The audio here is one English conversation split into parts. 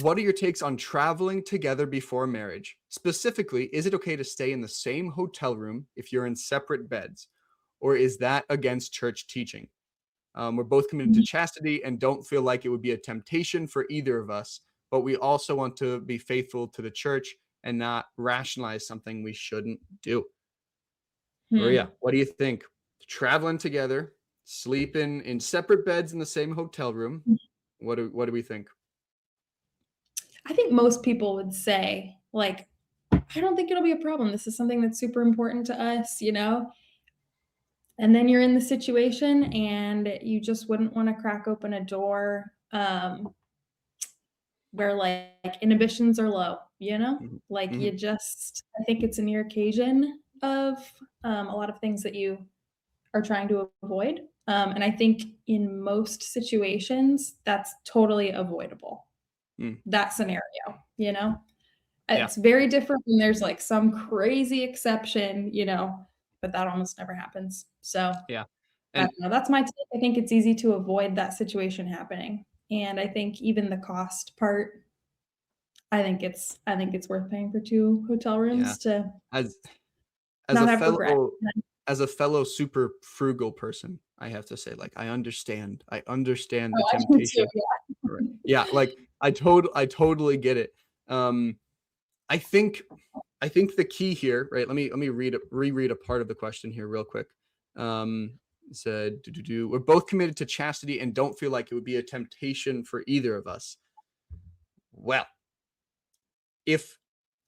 what are your takes on traveling together before marriage? Specifically, is it okay to stay in the same hotel room if you're in separate beds, or is that against church teaching? We're both committed to chastity and don't feel like it would be a temptation for either of us, but we also want to be faithful to the church and not rationalize something we shouldn't do. Maria, Hmm. what do you think? Traveling together, sleeping in separate beds in the same hotel room. What do we think? I think most people would say, like, I don't think it'll be a problem. This is something that's super important to us, you know? And then you're in the situation and you just wouldn't want to crack open a door where like inhibitions are low, you know? Mhm. Like you Mhm. just, I think it's a near occasion of a lot of things that you are trying to avoid. And I think in most situations, that's totally avoidable. Mm. That scenario, you know? Yeah, It's very different when there's like some crazy exception, you know, but that almost never happens. So yeah. I And don't know. That's my take. I think it's easy to avoid that situation happening. And I think even the cost part, I think it's worth paying for 2 hotel yeah, rooms to as as a not have regret. fellow as a fellow super frugal person, I have to say, like, I understand the Oh, I do too, temptation. Right. yeah. Yeah, like, I totally get it. Um, I think I think the key here, right? Let me reread a part of the question here real quick. It said, we're both committed to chastity and don't feel like it would be a temptation for either of us. Well, if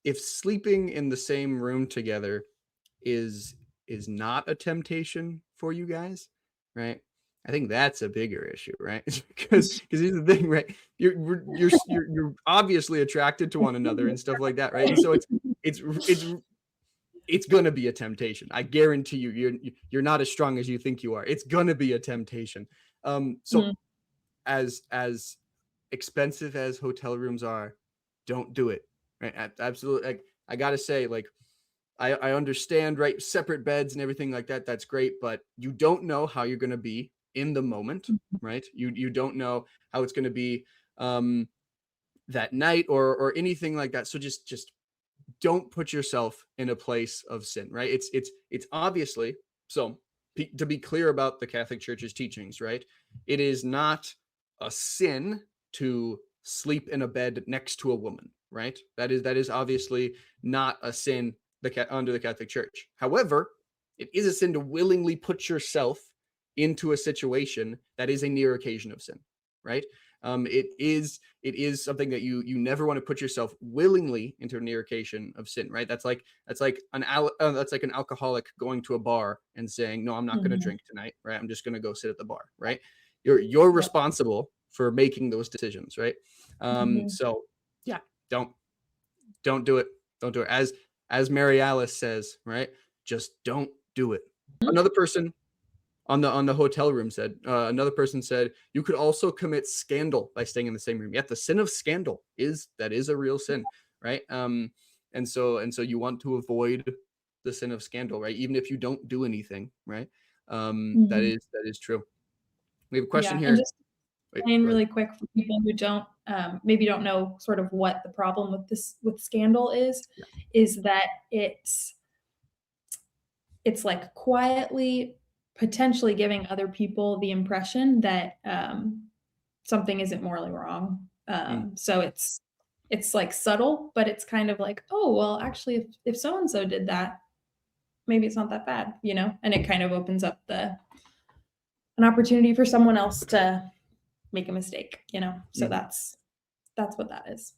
if sleeping in the same room together is is not a temptation for you guys, right? I think that's a bigger issue, right? Because here's the thing, right? You're obviously attracted to one another and stuff like that, right? And so it's it's it's gonna be a temptation. I guarantee you, you're not as strong as you think you are. It's gonna be a temptation. So Mhm, as expensive as hotel rooms are, don't do it. Right? Absolutely. Like, I gotta say, like, I understand, right? Separate beds and everything like that. That's great, but you don't know how you're gonna be in the moment, mhm, right? You don't know how it's gonna be um that night or anything like that. So just don't put yourself in a place of sin, right? It's obviously so to be clear about the Catholic Church's teachings, right? It is not a sin to sleep in a bed next to a woman, right? That is obviously not a sin under the Catholic Church. However, it is a sin to willingly put yourself into a situation that is a near occasion of sin, right? It is something that you never want to put yourself willingly into a near occasion of sin, right? That's like an alcoholic going to a bar and saying, "No, I'm not going to mhm. drink tonight, right? I'm just going to go sit at the bar," right? You're Yep. responsible for making those decisions, right? Mhm. So yeah, don't don't do it. Don't do it. As Mary Alice says, right? Just don't do it. Another person on the hotel room said another person said you could also commit scandal by staying in the same room. Yet the sin of scandal is a real sin, right? And so you want to avoid the sin of scandal, right? Even if you don't do anything, right? That Mhm. is true. We have a question Yeah, and here. just Wait, explain go ahead. really quick for people who don't, maybe don't know sort of what the problem with this with scandal Yeah. is that it's like quietly potentially giving other people the impression that, something isn't morally wrong. Mm, So it's like subtle, but it's kind of like, "Oh, well, actually, if so and so did that, maybe it's not that bad," you know? And it kind of opens up the an opportunity for someone else to make a mistake, you know? So mhm. that's what that is.